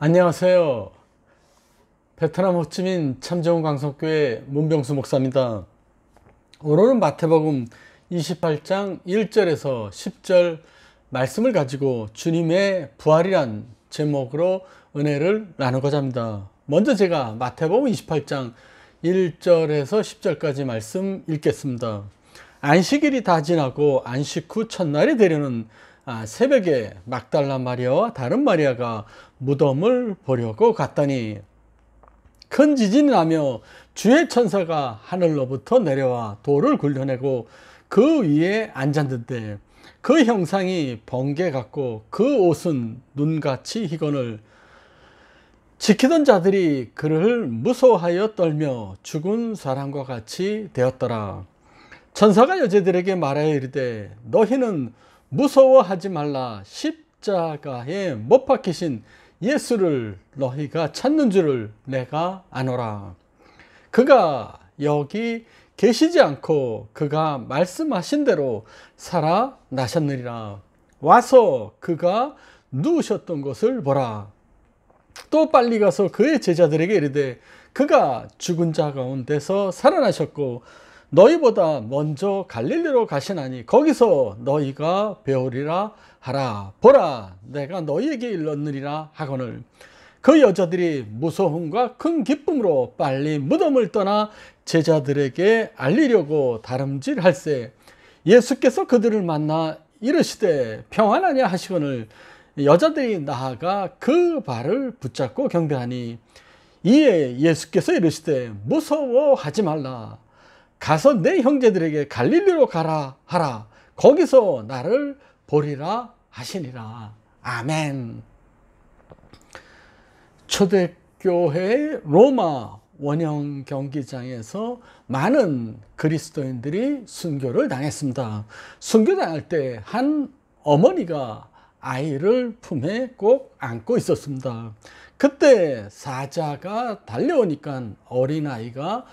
안녕하세요. 베트남 호치민 참정원 강성교회 문병수 목사입니다. 오늘은 마태복음 28장 1절에서 10절 말씀을 가지고 주님의 부활이란 제목으로 은혜를 나누고자 합니다. 먼저 제가 마태복음 28장 1절에서 10절까지 말씀 읽겠습니다. 안식일이 다 지나고 안식 후 첫날이 되려는 새벽에 막달라 마리아와 다른 마리아가 무덤을 보려고 갔더니 큰 지진이 나며 주의 천사가 하늘로부터 내려와 돌을 굴려내고 그 위에 앉았는데 그 형상이 번개 같고 그 옷은 눈같이 희건을 지키던 자들이 그를 무서워하여 떨며 죽은 사람과 같이 되었더라. 천사가 여자들에게 말하여 이르되 너희는 무서워하지 말라. 십자가에 못 박히신 예수를 너희가 찾는 줄을 내가 아노라. 그가 여기 계시지 않고 그가 말씀하신 대로 살아나셨느니라. 와서 그가 누우셨던 곳을 보라. 또 빨리 가서 그의 제자들에게 이르되 그가 죽은 자 가운데서 살아나셨고 너희보다 먼저 갈릴리로 가시나니 거기서 너희가 배우리라 하라. 보라, 내가 너희에게 일렀느니라 하거늘. 그 여자들이 무서움과 큰 기쁨으로 빨리 무덤을 떠나 제자들에게 알리려고 다름질할세 예수께서 그들을 만나 이르시되 평안하냐 하시거늘 여자들이 나아가 그 발을 붙잡고 경배하니 이에 예수께서 이르시되 무서워하지 말라. 가서 내 형제들에게 갈릴리로 가라 하라. 거기서 나를 보리라 하시니라. 아멘. 초대교회 로마 원형 경기장에서 많은 그리스도인들이 순교를 당했습니다. 순교당할 때 한 어머니가 아이를 품에 꼭 안고 있었습니다. 그때 사자가 달려오니까 어린아이가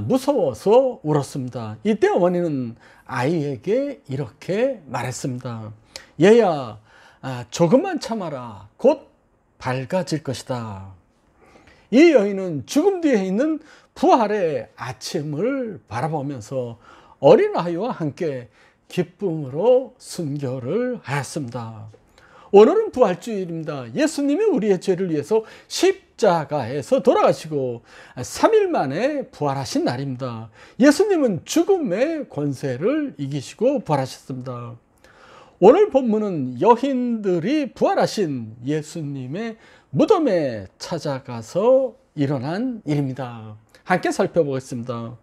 무서워서 울었습니다. 이때 어머니는 아이에게 이렇게 말했습니다. 얘야, 조금만 참아라. 곧 밝아질 것이다. 이 여인은 죽음 뒤에 있는 부활의 아침을 바라보면서 어린아이와 함께 기쁨으로 순교를 하였습니다. 오늘은 부활주일입니다. 예수님이 우리의 죄를 위해서 십자가에서 돌아가시고 3일 만에 부활하신 날입니다. 예수님은 죽음의 권세를 이기시고 부활하셨습니다. 오늘 본문은 여인들이 부활하신 예수님의 무덤에 찾아가서 일어난 일입니다. 함께 살펴보겠습니다.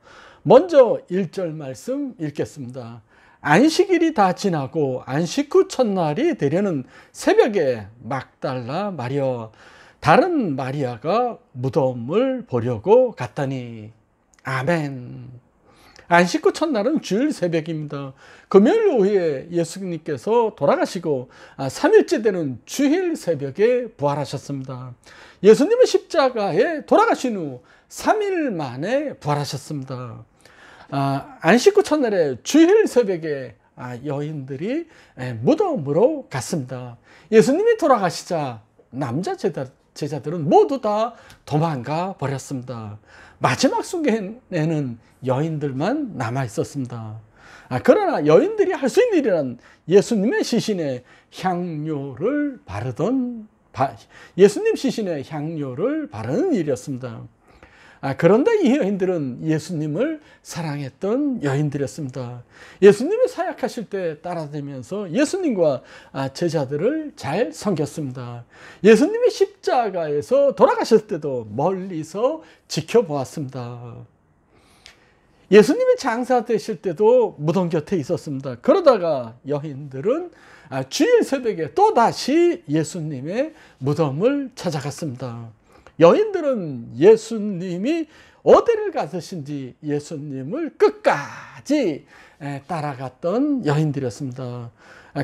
먼저 1절 말씀 읽겠습니다. 안식일이 다 지나고 안식 후 첫날이 되려는 새벽에 막달라 마리아와 다른 마리아가 무덤을 보려고 갔더니 아멘. 안식 후 첫날은 주일 새벽입니다. 금요일 오후에 예수님께서 돌아가시고 3일째 되는 주일 새벽에 부활하셨습니다. 예수님은 십자가에 돌아가신 후 3일 만에 부활하셨습니다. 안식 후 첫날에 주일 새벽에 여인들이 무덤으로 갔습니다. 예수님이 돌아가시자 남자 제자들은 모두 다 도망가 버렸습니다. 마지막 순간에는 여인들만 남아 있었습니다. 그러나 여인들이 할 수 있는 일이란 예수님의 시신에 향료를 예수님 시신에 향료를 바르는 일이었습니다. 그런데 이 여인들은 예수님을 사랑했던 여인들이었습니다. 예수님이 사역하실 때 따라다니면서 예수님과 제자들을 잘 섬겼습니다. 예수님이 십자가에서 돌아가실 때도 멀리서 지켜보았습니다. 예수님이 장사되실 때도 무덤 곁에 있었습니다. 그러다가 여인들은 주일 새벽에 또다시 예수님의 무덤을 찾아갔습니다. 여인들은 예수님이 어디를 가셨는지 예수님을 끝까지 따라갔던 여인들이었습니다.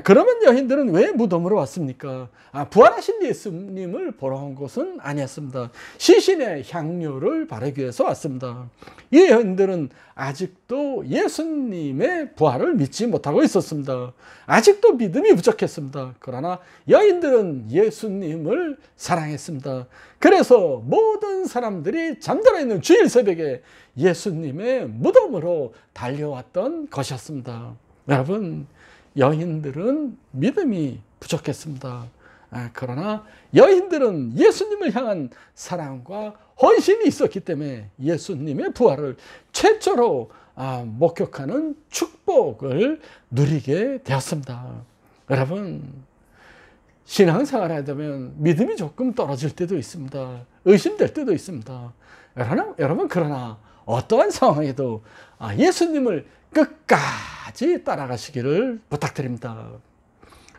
그러면 여인들은 왜 무덤으로 왔습니까? 부활하신 예수님을 보러 온 것은 아니었습니다. 시신의 향료를 바르기 위해서 왔습니다. 이 여인들은 아직도 예수님의 부활을 믿지 못하고 있었습니다. 아직도 믿음이 부족했습니다. 그러나 여인들은 예수님을 사랑했습니다. 그래서 모든 사람들이 잠들어 있는 주일 새벽에 예수님의 무덤으로 달려왔던 것이었습니다. 여러분, 여인들은 믿음이 부족했습니다. 그러나 여인들은 예수님을 향한 사랑과 헌신이 있었기 때문에 예수님의 부활을 최초로 목격하는 축복을 누리게 되었습니다. 여러분, 신앙생활 하다 보면 믿음이 조금 떨어질 때도 있습니다. 의심될 때도 있습니다. 그러나 어떠한 상황에도 예수님을 끝까지 따라가시기를 부탁드립니다.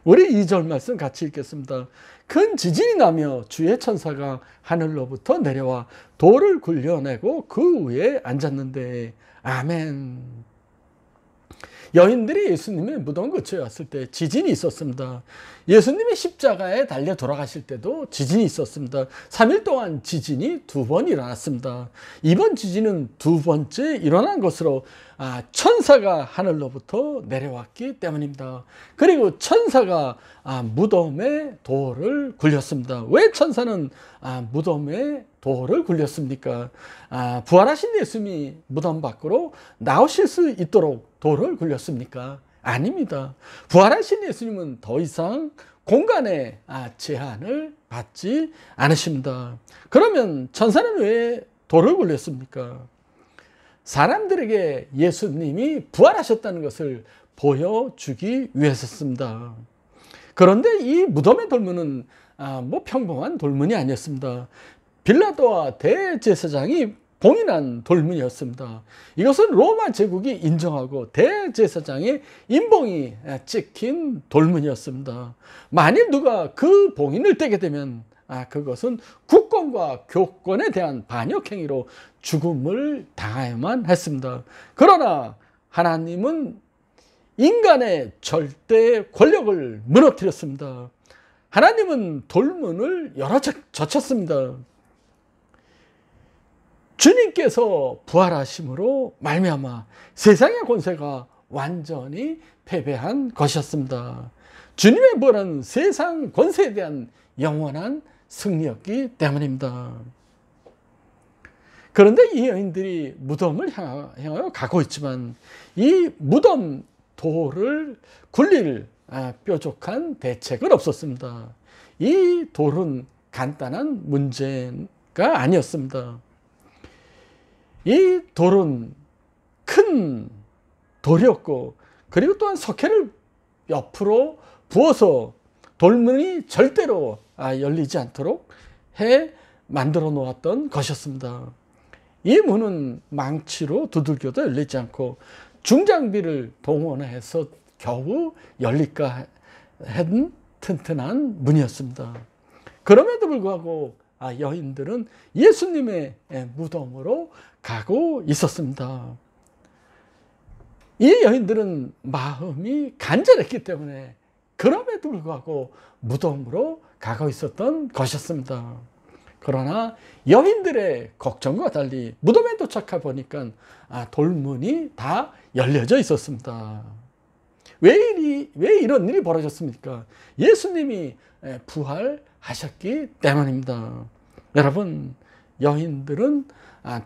우리 2절 말씀 같이 읽겠습니다. 큰 지진이 나며 주의 천사가 하늘로부터 내려와 돌을 굴려내고 그 위에 앉았는데, 아멘. 여인들이 예수님의 무덤 근처에 왔을 때 지진이 있었습니다. 예수님의 십자가에 달려 돌아가실 때도 지진이 있었습니다. 3일 동안 지진이 2번 일어났습니다. 이번 지진은 2번째 일어난 것으로 천사가 하늘로부터 내려왔기 때문입니다. 그리고 천사가 무덤에 돌을 굴렸습니다. 왜 천사는 무덤에 돌을 굴렸습니까? 부활하신 예수님이 무덤 밖으로 나오실 수 있도록 돌을 굴렸습니까? 아닙니다. 부활하신 예수님은 더 이상 공간의 제한을 받지 않으십니다. 그러면 천사는 왜 돌을 굴렸습니까? 사람들에게 예수님이 부활하셨다는 것을 보여주기 위해서였습니다. 그런데 이 무덤의 돌문은 평범한 돌문이 아니었습니다. 빌라도와 대제사장이 봉인한 돌문이었습니다. 이것은 로마 제국이 인정하고 대제사장의 인봉이 찍힌 돌문이었습니다. 만일 누가 그 봉인을 떼게 되면 그것은 국권과 교권에 대한 반역행위로 죽음을 당해야만 했습니다. 그러나 하나님은 인간의 절대 권력을 무너뜨렸습니다. 하나님은 돌문을 열어 젖혔습니다. 주님께서 부활하심으로 말미암아 세상의 권세가 완전히 패배한 것이었습니다. 주님의 부활은 세상 권세에 대한 영원한 승리였기 때문입니다. 그런데 이 여인들이 무덤을 향하여 가고 있지만 이 무덤 돌을 굴릴 뾰족한 대책은 없었습니다. 이 돌은 간단한 문제가 아니었습니다. 이 돌은 큰 돌이었고, 그리고 또한 석회를 옆으로 부어서 돌문이 절대로 열리지 않도록 해 만들어 놓았던 것이었습니다. 이 문은 망치로 두들겨도 열리지 않고 중장비를 동원해서 겨우 열릴까 한 튼튼한 문이었습니다. 그럼에도 불구하고 여인들은 예수님의 무덤으로 가고 있었습니다. 이 여인들은 마음이 간절했기 때문에 그럼에도 불구하고 무덤으로 가고 있었던 것이었습니다. 그러나 여인들의 걱정과 달리 무덤에 도착해 보니까 돌문이 다 열려져 있었습니다. 왜 이런 일이 벌어졌습니까? 예수님이 부활하셨기 때문입니다. 여러분, 여인들은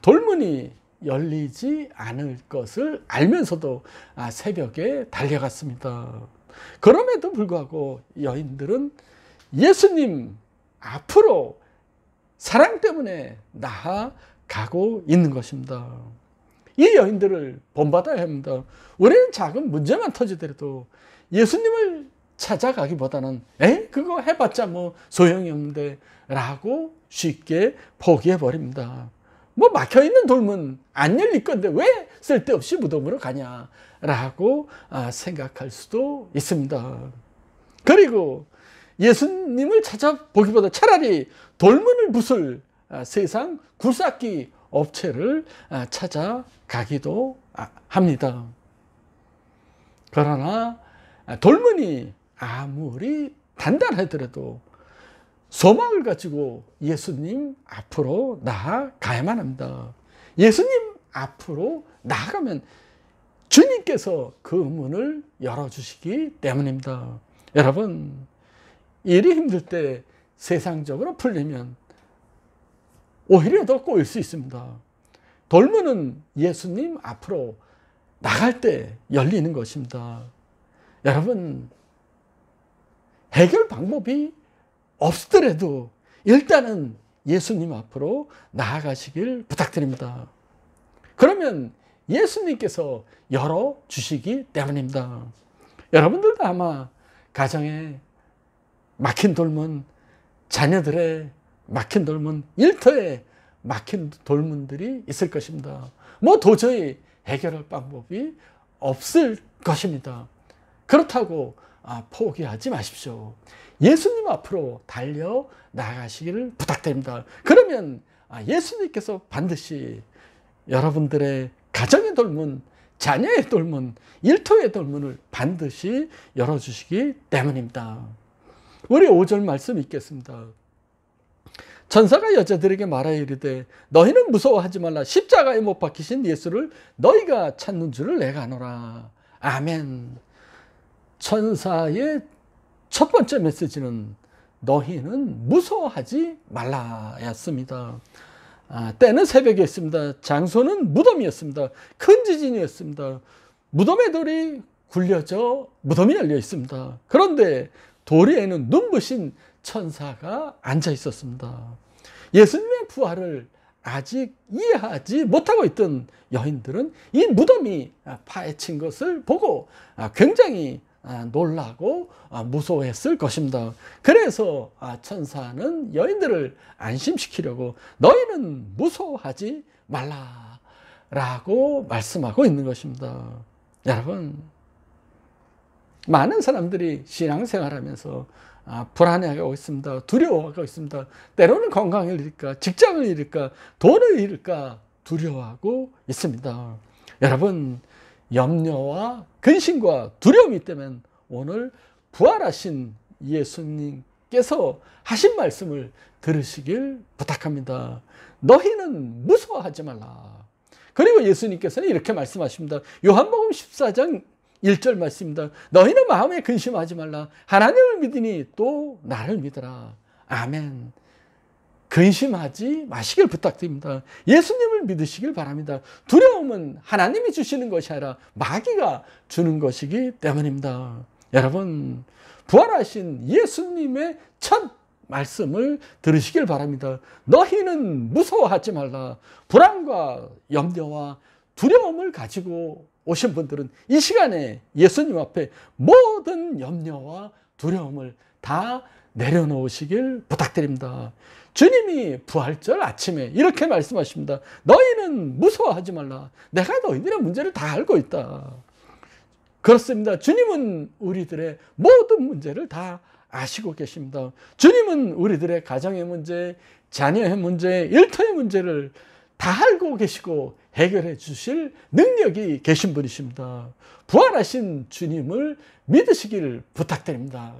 돌문이 열리지 않을 것을 알면서도 새벽에 달려갔습니다. 그럼에도 불구하고 여인들은 예수님 앞으로 사랑 때문에 나아가고 있는 것입니다. 이 여인들을 본받아야 합니다. 우리는 작은 문제만 터지더라도 예수님을 찾아가기보다는 그거 해봤자 뭐 소용이 없는데 라고 쉽게 포기해버립니다. 뭐 막혀있는 돌문 안 열릴 건데 왜 쓸데없이 무덤으로 가냐 라고 생각할 수도 있습니다. 그리고 예수님을 찾아보기보다 차라리 돌문을 부술 세상 굴삭기 업체를 찾아가기도 합니다. 그러나 돌문이 아무리 단단하더라도 소망을 가지고 예수님 앞으로 나아가야만 합니다. 예수님 앞으로 나아가면 주님께서 그 문을 열어주시기 때문입니다. 여러분, 일이 힘들 때 세상적으로 풀리면 오히려 더 꼬일 수 있습니다. 돌문은 예수님 앞으로 나갈 때 열리는 것입니다. 여러분, 해결 방법이 없더라도 일단은 예수님 앞으로 나아가시길 부탁드립니다. 그러면 예수님께서 열어주시기 때문입니다. 여러분들도 아마 가정에 막힌 돌문, 자녀들의 막힌 돌문, 일터에 막힌 돌문들이 있을 것입니다. 뭐 도저히 해결할 방법이 없을 것입니다. 그렇다고 포기하지 마십시오. 예수님 앞으로 달려 나가시기를 부탁드립니다. 그러면 예수님께서 반드시 여러분들의 가정의 돌문, 자녀의 돌문, 일터의 돌문을 반드시 열어주시기 때문입니다. 우리 5절 말씀 읽겠습니다. 천사가 여자들에게 말하여 이르되 너희는 무서워하지 말라. 십자가에 못 박히신 예수를 너희가 찾는 줄을 내가 아노라. 아멘. 천사의 첫 번째 메시지는 너희는 무서워하지 말라였습니다. 때는 새벽이었습니다. 장소는 무덤이었습니다. 큰 지진이었습니다. 무덤의 돌이 굴려져 무덤이 열려 있습니다. 그런데 돌 위에는 눈부신 천사가 앉아 있었습니다. 예수님의 부활을 아직 이해하지 못하고 있던 여인들은 이 무덤이 파헤친 것을 보고 굉장히 놀라고 무서워했을 것입니다. 그래서 천사는 여인들을 안심시키려고 너희는 무서워하지 말라라고 말씀하고 있는 것입니다. 여러분, 많은 사람들이 신앙생활하면서 불안해하고 있습니다. 두려워하고 있습니다. 때로는 건강을 잃을까, 직장을 잃을까, 돈을 잃을까 두려워하고 있습니다. 여러분, 염려와 근심과 두려움이 있다면 오늘 부활하신 예수님께서 하신 말씀을 들으시길 부탁합니다. 너희는 무서워하지 말라. 그리고 예수님께서는 이렇게 말씀하십니다. 요한복음 14장 1절 말씀입니다. 너희는 마음에 근심하지 말라. 하나님을 믿으니 또 나를 믿어라. 아멘. 근심하지 마시길 부탁드립니다. 예수님을 믿으시길 바랍니다. 두려움은 하나님이 주시는 것이 아니라 마귀가 주는 것이기 때문입니다. 여러분, 부활하신 예수님의 첫 말씀을 들으시길 바랍니다. 너희는 무서워하지 말라. 불안과 염려와 두려움을 가지고 오신 분들은 이 시간에 예수님 앞에 모든 염려와 두려움을 다 내려놓으시길 부탁드립니다. 주님이 부활절 아침에 이렇게 말씀하십니다. 너희는 무서워하지 말라. 내가 너희들의 문제를 다 알고 있다. 그렇습니다. 주님은 우리들의 모든 문제를 다 아시고 계십니다. 주님은 우리들의 가정의 문제, 자녀의 문제, 일터의 문제를 다 알고 계시고 해결해 주실 능력이 계신 분이십니다. 부활하신 주님을 믿으시기를 부탁드립니다.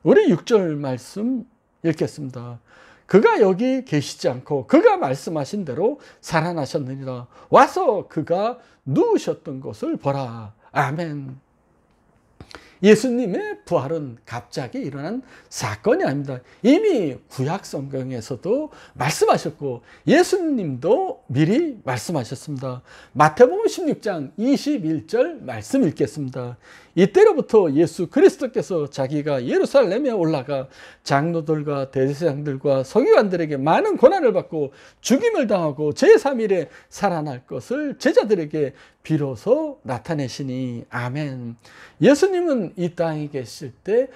우리 6절 말씀 읽겠습니다. 그가 여기 계시지 않고 그가 말씀하신 대로 살아나셨느니라. 와서 그가 누우셨던 것을 보라. 아멘. 예수님의 부활은 갑자기 일어난 사건이 아닙니다. 이미 구약 성경에서도 말씀하셨고 예수님도 미리 말씀하셨습니다. 마태복음 16장 21절 말씀 읽겠습니다. 이때로부터 예수 그리스도께서 자기가 예루살렘에 올라가 장로들과 대제사장들과 서기관들에게 많은 고난을 받고 죽임을 당하고 제3일에 살아날 것을 제자들에게 비로소 나타내시니. 아멘. 예수님은 이 땅에 계실 때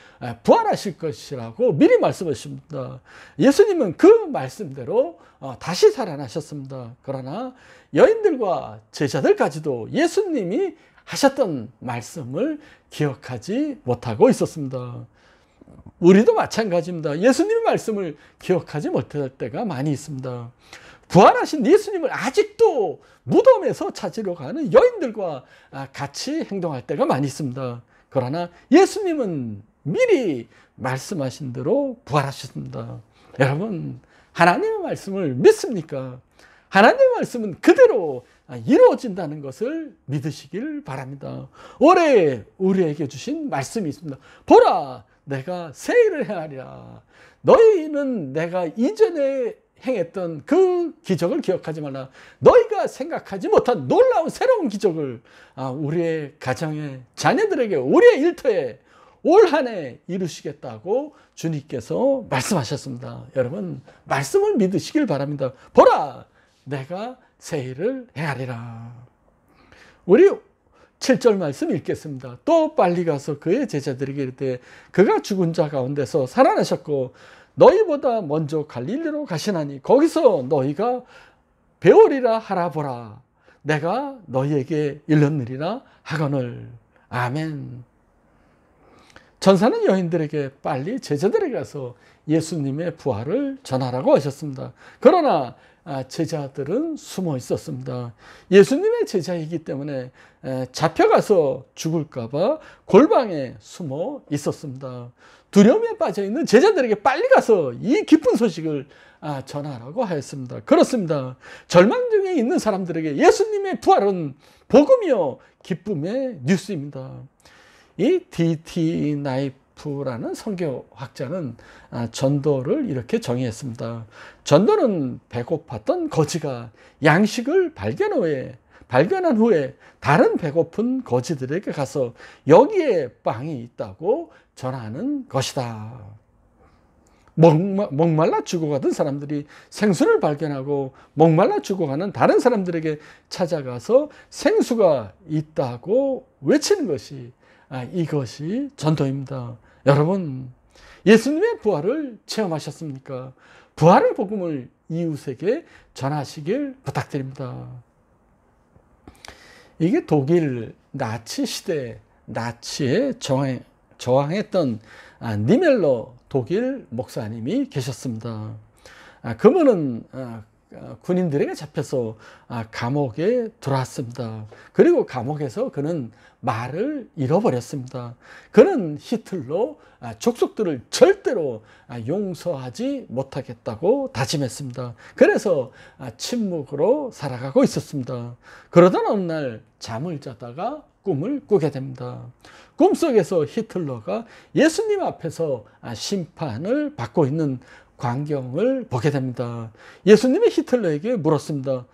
부활하실 것이라고 미리 말씀하십니다. 예수님은 그 말씀대로 다시 살아나셨습니다. 그러나 여인들과 제자들까지도 예수님이 하셨던 말씀을 기억하지 못하고 있었습니다. 우리도 마찬가지입니다. 예수님의 말씀을 기억하지 못할 때가 많이 있습니다. 부활하신 예수님을 아직도 무덤에서 찾으러 가는 여인들과 같이 행동할 때가 많이 있습니다. 그러나 예수님은 미리 말씀하신 대로 부활하셨습니다. 여러분, 하나님의 말씀을 믿습니까? 하나님의 말씀은 그대로 이루어진다는 것을 믿으시길 바랍니다. 올해 우리에게 주신 말씀이 있습니다. 보라, 내가 새 일을 행하리라. 너희는 내가 이전에 행했던 그 기적을 기억하지 말라. 너희가 생각하지 못한 놀라운 새로운 기적을 우리의 가정에, 자녀들에게, 우리의 일터에 올 한 해 이루시겠다고 주님께서 말씀하셨습니다. 여러분, 말씀을 믿으시길 바랍니다. 보라, 내가 새 일을 행하리라. 우리 7절 말씀 읽겠습니다. 또 빨리 가서 그의 제자들에게 이르되 그가 죽은 자 가운데서 살아나셨고 너희보다 먼저 갈릴리로 가시나니 거기서 너희가 배우리라 하라. 보라, 내가 너희에게 일렀느니라 하거늘. 아멘. 전사는 여인들에게 빨리 제자들에게 가서 예수님의 부활을 전하라고 하셨습니다. 그러나 제자들은 숨어 있었습니다. 예수님의 제자이기 때문에 잡혀가서 죽을까 봐 골방에 숨어 있었습니다. 두려움에 빠져있는 제자들에게 빨리 가서 이 기쁜 소식을 전하라고 하였습니다. 그렇습니다. 절망 중에 있는 사람들에게 예수님의 부활은 복음이요 기쁨의 뉴스입니다. 이 D.T. 나이프라는 선교학자는 전도를 이렇게 정의했습니다. 전도는 배고팠던 거지가 양식을 발견한 후에 다른 배고픈 거지들에게 가서 여기에 빵이 있다고 전하는 것이다. 목말라 죽어가던 사람들이 생수를 발견하고 목말라 죽어가는 다른 사람들에게 찾아가서 생수가 있다고 외치는 것이 이것이 전도입니다. 여러분, 예수님의 부활을 체험하셨습니까? 부활의 복음을 이웃에게 전하시길 부탁드립니다. 이게 독일 나치 시대 나치에 저항했던 니멜러 독일 목사님이 계셨습니다. 그분은 군인들에게 잡혀서 감옥에 들어왔습니다. 그리고 감옥에서 그는 말을 잃어버렸습니다. 그는 히틀러 족속들을 절대로 용서하지 못하겠다고 다짐했습니다. 그래서 침묵으로 살아가고 있었습니다. 그러던 어느 날 잠을 자다가 꿈을 꾸게 됩니다. 꿈속에서 히틀러가 예수님 앞에서 심판을 받고 있는 광경을 보게 됩니다. 예수님이 히틀러에게 물었습니다.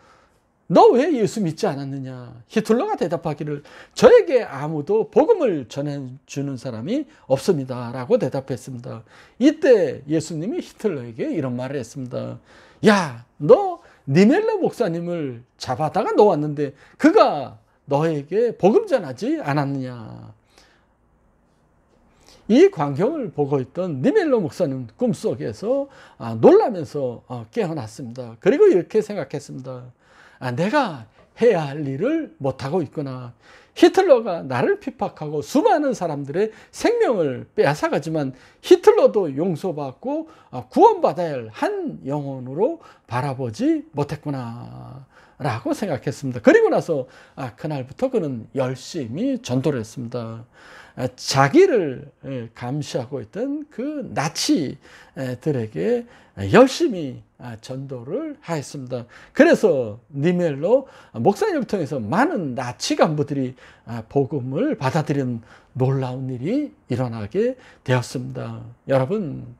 너 왜 예수 믿지 않았느냐? 히틀러가 대답하기를 저에게 아무도 복음을 전해주는 사람이 없습니다 라고 대답했습니다. 이때 예수님이 히틀러에게 이런 말을 했습니다. 야, 너 니멜러 목사님을 잡아다가 놓았는데 그가 너에게 복음 전하지 않았느냐? 이 광경을 보고 있던 니멜러 목사님 꿈속에서 놀라면서 깨어났습니다. 그리고 이렇게 생각했습니다. 내가 해야 할 일을 못하고 있구나. 히틀러가 나를 핍박하고 수많은 사람들의 생명을 빼앗아가지만 히틀러도 용서받고 구원받아야 할 한 영혼으로 바라보지 못했구나 라고 생각했습니다. 그리고 나서 그날부터 그는 열심히 전도를 했습니다. 자기를 감시하고 있던 그 나치들에게 열심히 전도를 하였습니다. 그래서 니멜러 목사님을 통해서 많은 나치 간부들이 복음을 받아들이는 놀라운 일이 일어나게 되었습니다. 여러분,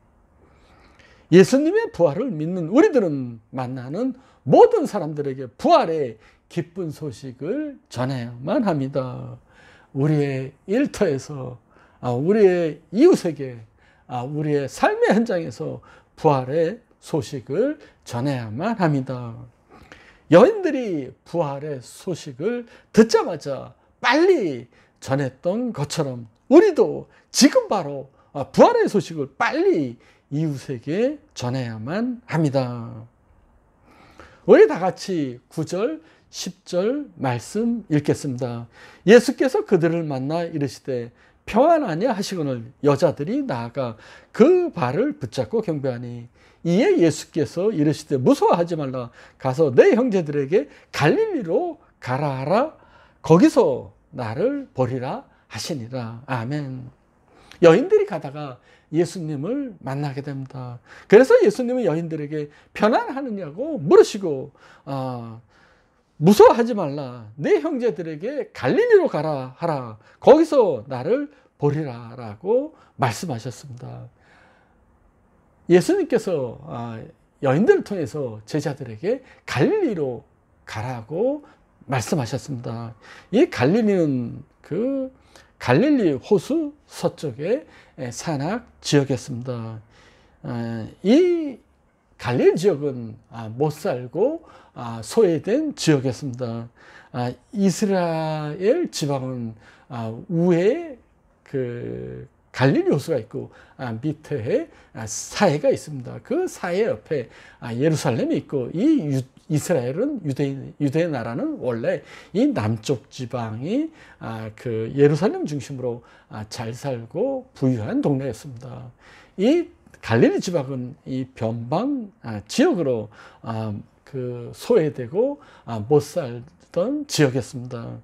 예수님의 부활을 믿는 우리들은 만나는 모든 사람들에게 부활의 기쁜 소식을 전해야만 합니다. 우리의 일터에서, 우리의 이웃에게, 우리의 삶의 현장에서 부활의 소식을 전해야만 합니다. 여인들이 부활의 소식을 듣자마자 빨리 전했던 것처럼 우리도 지금 바로 부활의 소식을 빨리 이웃에게 전해야만 합니다. 우리 다 같이 9절, 10절 말씀 읽겠습니다. 예수께서 그들을 만나 이르시되 평안하냐 하시거늘 여자들이 나아가 그 발을 붙잡고 경배하니 이에 예수께서 이르시되 무서워하지 말라. 가서 내 형제들에게 갈릴리로 가라 하라. 거기서 나를 보리라 하시니라. 아멘. 여인들이 가다가 예수님을 만나게 됩니다. 그래서 예수님은 여인들에게 편안하느냐고 물으시고 무서워하지 말라. 내 형제들에게 갈릴리로 가라 하라. 거기서 나를 보리라 라고 말씀하셨습니다. 예수님께서 여인들을 통해서 제자들에게 갈릴리로 가라고 말씀하셨습니다. 이 갈릴리는 그 갈릴리 호수 서쪽의 산악 지역이었습니다. 이 갈릴리 지역은 못 살고 소외된 지역이었습니다. 이스라엘 지방은 위에 그 갈릴리 호수가 있고 밑에 사해가 있습니다. 그 사해 옆에 예루살렘이 있고 이 이스라엘은 유대 나라는 원래 이 남쪽 지방이 그 예루살렘 중심으로 잘 살고 부유한 동네였습니다. 이 갈릴리 지방은 이 변방 지역으로 그 소외되고 못 살던 지역이었습니다.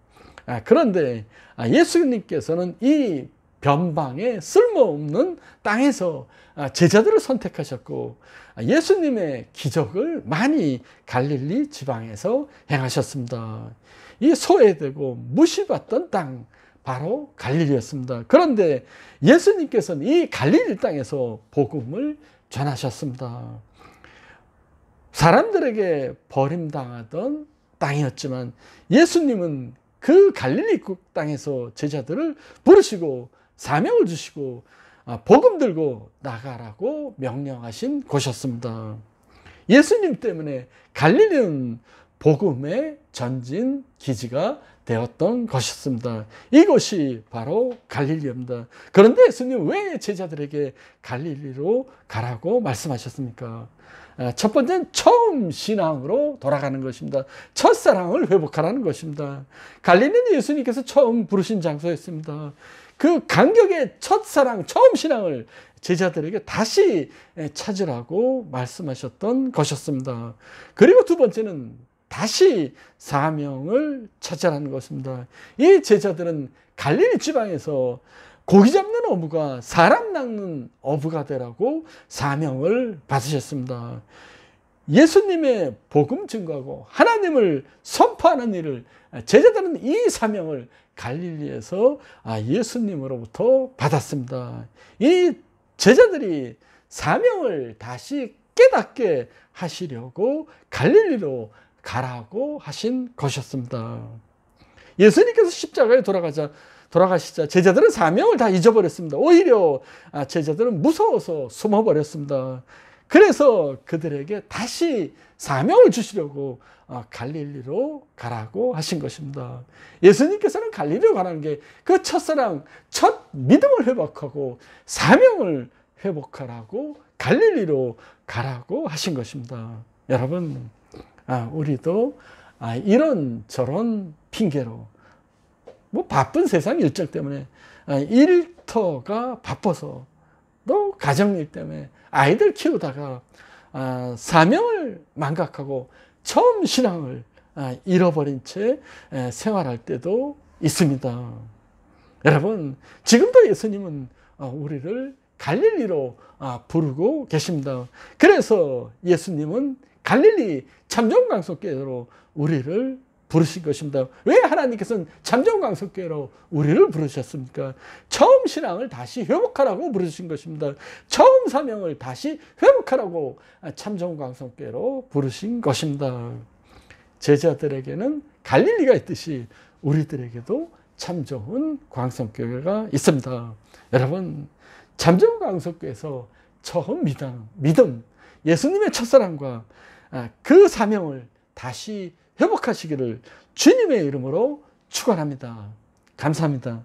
그런데 예수님께서는 이 변방의 쓸모없는 땅에서 제자들을 선택하셨고 예수님의 기적을 많이 갈릴리 지방에서 행하셨습니다. 이 소외되고 무시받던 땅 바로 갈릴리였습니다. 그런데 예수님께서는 이 갈릴리 땅에서 복음을 전하셨습니다. 사람들에게 버림당하던 땅이었지만 예수님은 그 갈릴리 땅에서 제자들을 부르시고 사명을 주시고 복음 들고 나가라고 명령하신 곳이었습니다. 예수님 때문에 갈릴리는 복음의 전진 기지가 되었던 것이었습니다. 이곳이 바로 갈릴리입니다. 그런데 예수님 왜 제자들에게 갈릴리로 가라고 말씀하셨습니까? 첫 번째는 처음 신앙으로 돌아가는 것입니다. 첫사랑을 회복하라는 것입니다. 갈릴리는 예수님께서 처음 부르신 장소였습니다. 그 감격의 첫사랑, 처음 신앙을 제자들에게 다시 찾으라고 말씀하셨던 것이었습니다. 그리고 두 번째는 다시 사명을 찾으라는 것입니다. 이 제자들은 갈릴리 지방에서 고기 잡는 어부가 사람 낚는 어부가 되라고 사명을 받으셨습니다. 예수님의 복음 증거하고 하나님을 선포하는 일을 제자들은 이 사명을 갈릴리에서 예수님으로부터 받았습니다. 이 제자들이 사명을 다시 깨닫게 하시려고 갈릴리로 가라고 하신 것이었습니다. 예수님께서 십자가에 돌아가시자 제자들은 사명을 다 잊어버렸습니다. 오히려 제자들은 무서워서 숨어버렸습니다. 그래서 그들에게 다시 사명을 주시려고 갈릴리로 가라고 하신 것입니다. 예수님께서는 갈릴리로 가라는 게 그 첫사랑, 첫 믿음을 회복하고 사명을 회복하라고 갈릴리로 가라고 하신 것입니다. 여러분, 우리도 이런저런 핑계로 바쁜 세상 일정 때문에 일터가 바빠서 또 가정일 때문에 아이들 키우다가 사명을 망각하고 처음 신앙을 잃어버린 채 생활할 때도 있습니다. 여러분, 지금도 예수님은 우리를 갈릴리로 부르고 계십니다. 그래서 예수님은 갈릴리 참정광석교회로 우리를 부르신 것입니다. 왜 하나님께서는 참정광석교회로 우리를 부르셨습니까? 처음 신앙을 다시 회복하라고 부르신 것입니다. 처음 사명을 다시 회복하라고 참정광석교회로 부르신 것입니다. 제자들에게는 갈릴리가 있듯이 우리들에게도 참 좋은 광석교회가 있습니다. 여러분, 참정광석교회에서 처음 믿음, 예수님의 첫사랑과 그 사명을 다시 회복하시기를 주님의 이름으로 축원합니다. 감사합니다.